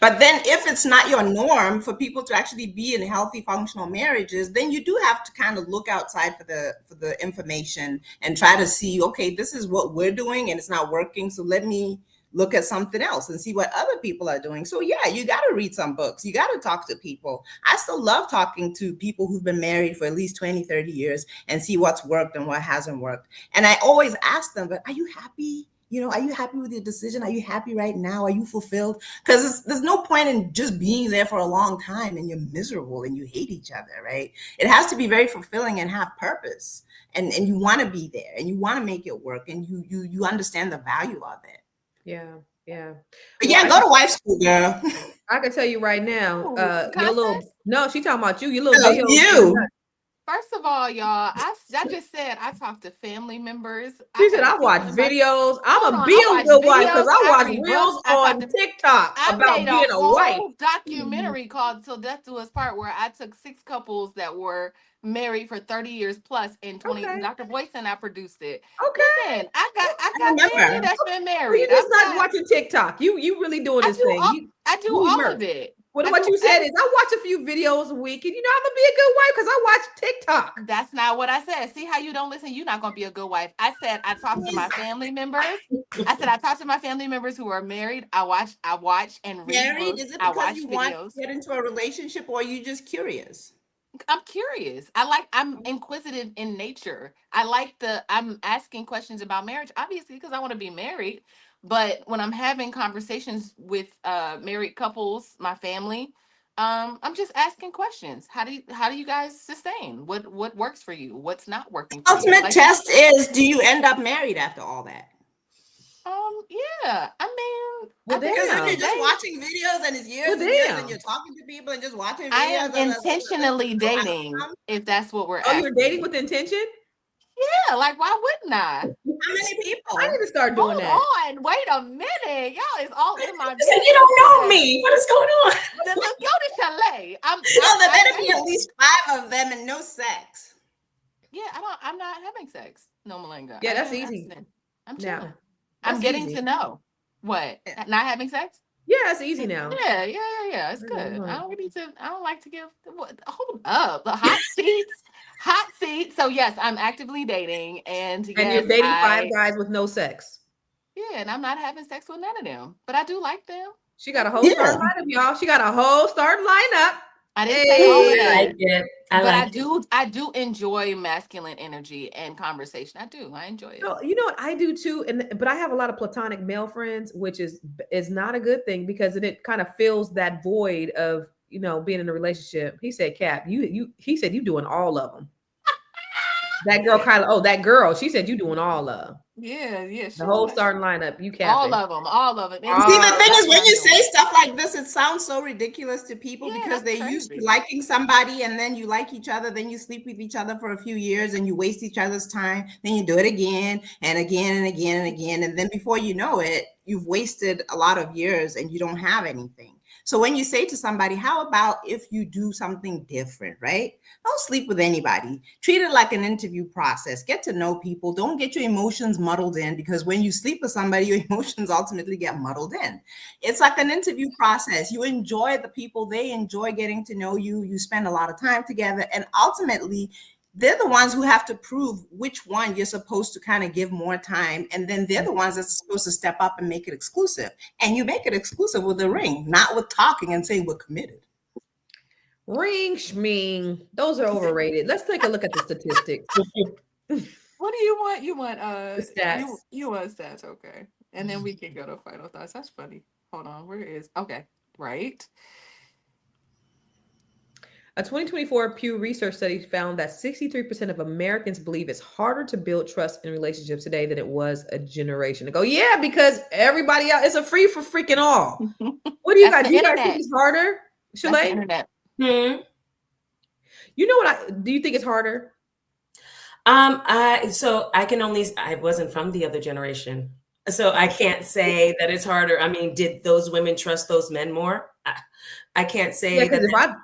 D: but then if it's not your norm for people to actually be in healthy functional marriages, then you do have to kind of look outside for the information and try to see, okay, this is what we're doing and it's not working, so let me look at something else and see what other people are doing. So yeah, you got to read some books, you got to talk to people. I still love talking to people who've been married for at least 20-30 years and see what's worked and what hasn't worked. And I always ask them, but are you happy? Are you happy with your decision? Are you happy right now? Are you fulfilled? Because there's no point in just being there for a long time and you're miserable and you hate each other, right? It has to be very fulfilling and have purpose. And you want to be there and you want to make it work, and you understand the value of it.
B: Yeah.
D: But yeah, go to wife school, girl.
B: I can tell you right now, your
E: Constance?
B: little she talking about you, your little
D: Oh,
B: video.
D: you.
E: First of all, y'all, I just said I talk to family members.
B: She said I watch videos. I'm a
E: I
B: be a
E: watch
B: good wife because
E: videos,
B: I
E: I
B: watch
E: read
B: reels
E: books, I
B: on
E: talk to-
B: TikTok
E: I
B: about
E: made
B: being
E: a
B: a wife.
E: whole documentary called "Till Death Do Us Part," where I took 6 couples that were married for 30 years plus in 20.
B: Okay.
E: Dr. Boyce and I produced it.
B: Okay.
E: Listen, I got
D: remember.
E: family that's been
B: Well,
E: married.
B: you just not watching TikTok. You really doing
E: I
B: this
E: do
B: thing.
E: all,
B: You-
E: I do
B: you
E: all
B: immersed.
E: of it.
B: What
E: I do
B: you said is I watch a few videos a week, and I'm gonna be a good wife because I watch TikTok.
E: That's not what I said. See how you don't listen? You're not gonna be a good wife. I said I talk to my family members. I said I talk to my family members who are married. I watch and read
D: Married?
E: books.
D: Is it
E: I
D: because
E: watch
D: you
E: videos.
D: want to get into a relationship, or are you just curious?
E: I'm curious. I'm inquisitive in nature. I'm asking questions about marriage, obviously, because I want to be married. But when I'm having conversations with married couples, my family, I'm just asking questions. How do you guys sustain? What works for you? What's not working for you?
D: Ultimate test is, do you end up married after all that?
E: Yeah. I mean,
B: Well,
E: I think
D: Because if
B: damn.
D: you're just watching videos and it's years
B: Well,
D: and years
B: damn.
D: and you're talking to people and just watching videos.
E: I am intentionally dating, if that's what we're
B: Oh,
E: asking.
B: you're dating with intention?
E: Yeah, like why wouldn't I?
D: How many people?
B: I need to start doing
E: Hold
B: that.
E: on, wait a minute. Y'all is all in my
C: It's like, you don't know me. What is going on?
E: Look, go to Chalet.
D: Well, there better be at least 5 of them and no sex.
E: Yeah, I'm not having sex. No Malanga.
B: Yeah, that's easy.
E: I'm
B: Now,
E: chilling.
B: that's
E: I'm getting
B: easy.
E: to know. What? Not having sex?
B: Yeah, that's easy now.
E: Yeah. It's
B: I
E: good.
B: know.
E: I don't like to give. Hold up, the hot seats. Hot seat. So yes, I'm actively dating, and
B: And you're dating 5 guys with no sex.
E: Yeah, and I'm not having sex with none of them, but I do like them.
B: She got a whole starting lineup, y'all. She got a whole starting lineup.
E: I didn't say all of
C: I
E: that.
C: like it.
E: I do enjoy masculine energy and conversation. I do. I enjoy it.
B: No, you know what I do too, but I have a lot of platonic male friends, which is not a good thing because it kind of fills that void of being in a relationship. He said, "Cap, he said you doing all of them." That girl, Kyla. Oh, that girl. She said you doing all of
E: Yeah,
B: the whole starting lineup. You
E: all
B: capping.
E: of them, all of them.
D: See, the thing
E: That's
D: is,
E: what
D: when
E: I'm
D: you
E: doing.
D: say stuff like this, it sounds so ridiculous to people
E: Yeah,
D: because
E: that's
D: they're used to
E: crazy.
D: liking somebody, and then you like each other, then you sleep with each other for a few years, and you waste each other's time. Then you do it again and again and again and again, and then before you know it, you've wasted a lot of years and you don't have anything. So when you say to somebody, how about if you do something different, right? Don't sleep with anybody. Treat it like an interview process. Get to know people. Don't get your emotions muddled in, because when you sleep with somebody, your emotions ultimately get muddled in. It's like an interview process. You enjoy the people, they enjoy getting to know you. You spend a lot of time together, and ultimately, they're the ones who have to prove which one you're supposed to kind of give more time. And then they're the ones that's supposed to step up and make it exclusive. And you make it exclusive with a ring, not with talking and saying we're committed.
B: Ring schming. Those are overrated. Let's take a look at the statistics.
E: What do you want? You want
B: The stats.
E: you want stats, okay. And then we can go to final thoughts. That's funny. Hold on, where is okay, right.
B: A 2024 Pew Research study found that 63% of Americans believe it's harder to build trust in relationships today than it was a generation ago. Yeah, because everybody else, it's a free for freaking all. What do you
E: That's
B: guys?
E: the
B: Do you guys
E: internet.
B: think it's harder?
E: That's the
B: Shalay?
E: internet.
B: You know what? Do you think it's harder?
C: I wasn't from the other generation, so I can't say that it's harder. I mean, did those women trust those men more? I can't say
B: Yeah, because
C: that.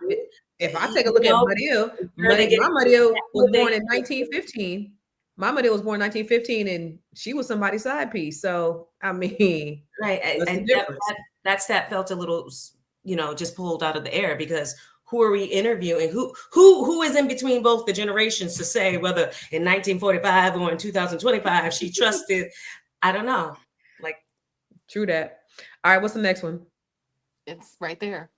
B: if I take a look at Mariel, my Mariel was born in 1915. My Mariel was born in 1915, and she was somebody's side piece. So I mean,
C: Right,
B: what's the
C: and
B: difference?
C: that stat felt a little, just pulled out of the air, because who are we interviewing? Who is in between both the generations to say whether in 1945 or in 2025 she trusted? I don't know. Like,
B: True that. All right, what's the next one?
E: It's right there.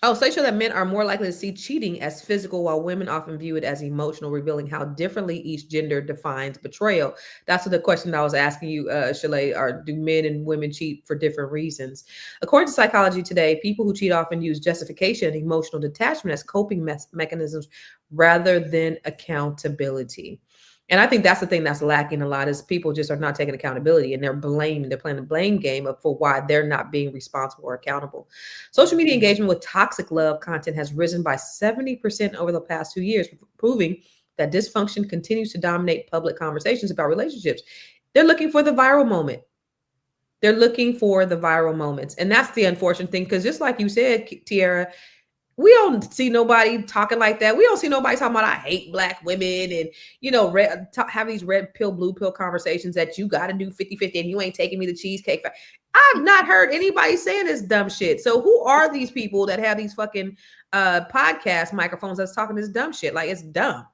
B: Oh, studies show that men are more likely to see cheating as physical, while women often view it as emotional, revealing how differently each gender defines betrayal. That's what the question I was asking you, Shalay, are do men and women cheat for different reasons? According to Psychology Today, people who cheat often use justification and emotional detachment as coping mechanisms rather than accountability. And I think that's the thing that's lacking a lot, is people just are not taking accountability, and they're blaming. They're playing the blame game for why they're not being responsible or accountable. Social media engagement with toxic love content has risen by 70% over the past 2 years, proving that dysfunction continues to dominate public conversations about relationships. They're looking for the viral moment. They're looking for the viral moments. And that's the unfortunate thing, because just like you said, Tiara, we don't see nobody talking like that. We don't see nobody talking about I hate black women and, have these red pill, blue pill conversations that you got to do 50-50 and you ain't taking me to Cheesecake Factory. I've not heard anybody saying this dumb shit. So who are these people that have these fucking podcast microphones that's talking this dumb shit? Like, it's dumb.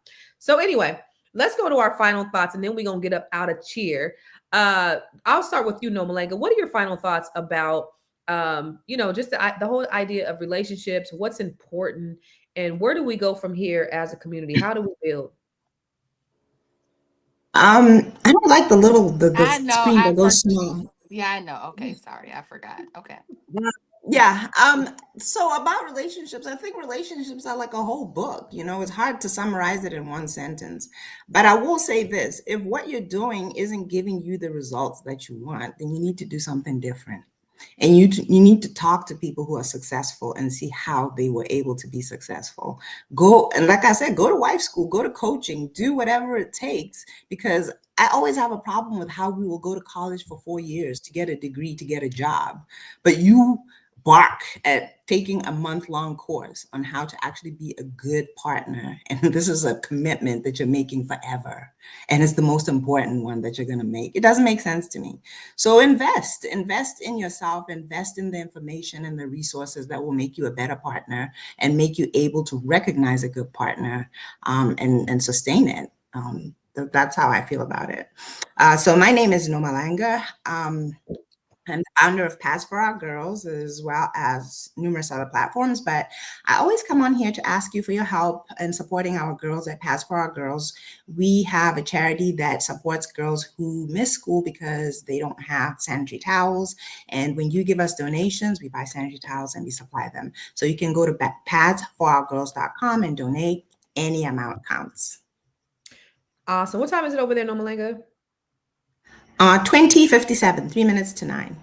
B: So anyway, let's go to our final thoughts, and then we're going to get up out of cheer. I'll start with you, Nomalanga. What are your final thoughts about just the whole idea of relationships, what's important, and where do we go from here as a community? How do we build?
D: I don't like the
E: I know.
D: screen that goes small.
E: Yeah, I know. Okay, sorry, I forgot. Okay.
D: Yeah. So about relationships, I think relationships are like a whole book. It's hard to summarize it in one sentence. But I will say this: if what you're doing isn't giving you the results that you want, then you need to do something different. And you need to talk to people who are successful and see how they were able to be successful. Go, and like I said, go to wife school, go to coaching, do whatever it takes, because I always have a problem with how we will go to college for 4 years to get a degree, to get a job, but you bark at taking a month-long course on how to actually be a good partner. And this is a commitment that you're making forever. And it's the most important one that you're going to make. It doesn't make sense to me. So invest in yourself, invest in the information and the resources that will make you a better partner and make you able to recognize a good partner, and sustain it. That's how I feel about it. So my name is Nomalanga. I'm the founder of Paths for Our Girls, as well as numerous other platforms. But I always come on here to ask you for your help in supporting our girls at Paths for Our Girls. We have a charity that supports girls who miss school because they don't have sanitary towels. And when you give us donations, we buy sanitary towels and we supply them. So you can go to pathsforourgirls.com and donate. Any amount counts.
B: Awesome. What time is it over there, Nomalanga?
D: 20:57, 3 minutes to 9.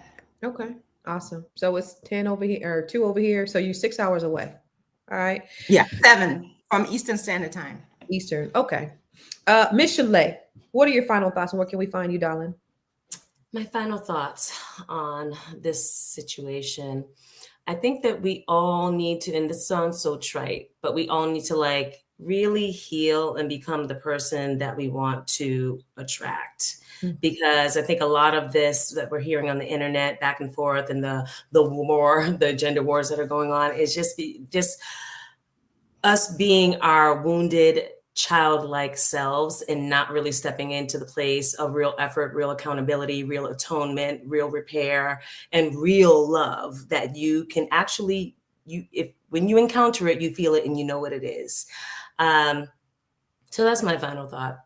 B: Okay. Awesome. So it's 10 over here or 2 over here. So you 6 hours away. All right.
D: Yeah, 7 from Eastern Standard Time.
B: Eastern. Okay. Miss Chalet, what are your final thoughts and where can we find you, darling?
C: My final thoughts on this situation. I think that we all need to, and this sounds so trite, but we all need to like really heal and become the person that we want to attract. Because I think a lot of this that we're hearing on the internet back and forth and the war, the gender wars that are going on is just us being our wounded childlike selves and not really stepping into the place of real effort, real accountability, real atonement, real repair, and real love that you can actually, when you encounter it, you feel it and you know what it is. So that's my final thought.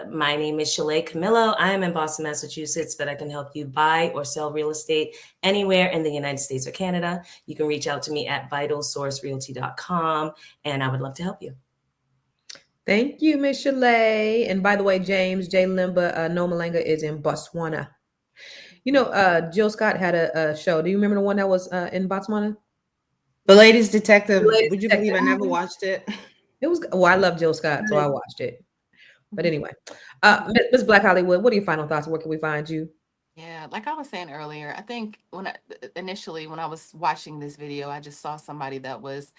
C: My name is Chalet Camillo. I am in Boston, Massachusetts, but I can help you buy or sell real estate anywhere in the United States or Canada. You can reach out to me at vitalsourcerealty.com, and I would love to help you.
B: Thank you, Miss Chalet. And by the way, James J. Limba, Nomalanga is in Botswana. You know, Jill Scott had a show. Do you remember the one that was in Botswana?
D: The Ladies Detective.
B: Ladies
D: Would you
B: Detective.
D: believe I never watched it?
B: It was, well, I love Jill Scott, so I watched it. But anyway, Ms. Black Hollywood, what are your final thoughts? Where can we find you?
E: Yeah, like I was saying earlier, I think initially when I was watching this video, I just saw somebody that was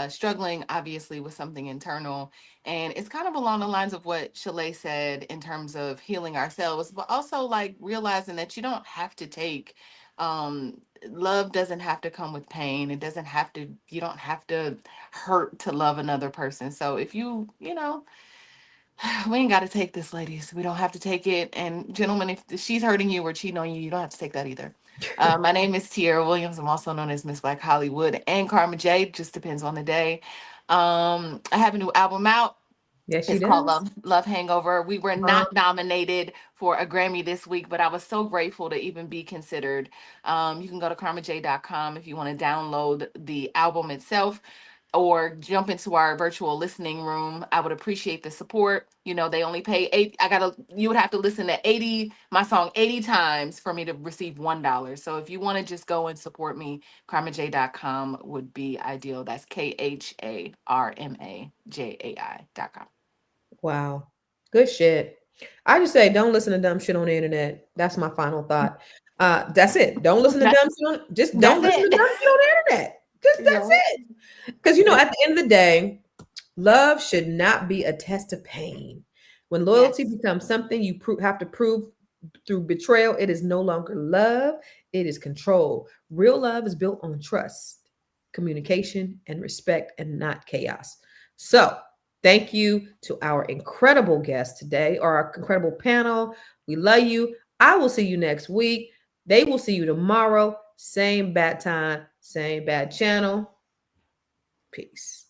E: struggling, obviously, with something internal. And it's kind of along the lines of what Chalet said in terms of healing ourselves, but also like realizing that you don't have to take, love doesn't have to come with pain. It doesn't have to, you don't have to hurt to love another person. So if you know, we ain't got to take this, ladies. We don't have to take it. And gentlemen, if she's hurting you or cheating on you, you don't have to take that either. My name is Tierra Williams. I'm also known as Miss Black Hollywood and Karma J. Just depends on the day. I have a new album out.
B: Yes, she
E: It's
B: does.
E: called Love Hangover. We were not nominated for a Grammy this week, but I was so grateful to even be considered. You can go to karmaj.com if you want to download the album itself or jump into our virtual listening room. I would appreciate the support. You know, they only pay you would have to listen to my song 80 times for me to receive $1. So if you want to just go and support me, karmaj.com would be ideal. That's KHARMAJAI.com.
B: Wow. Good shit. I just say don't listen to dumb shit on the internet. That's my final thought. That's it. Don't listen to dumb shit don't listen to dumb shit on the internet. That's it. Because you know, at the end of the day, love should not be a test of pain. When loyalty becomes something you have to prove through betrayal, it is no longer love, it is control. Real love is built on trust, communication, and respect, and not chaos. So, thank you to our incredible guests today, or our incredible panel. We love you. I will see you next week. They will see you tomorrow. Same bad time, same bad channel. Peace.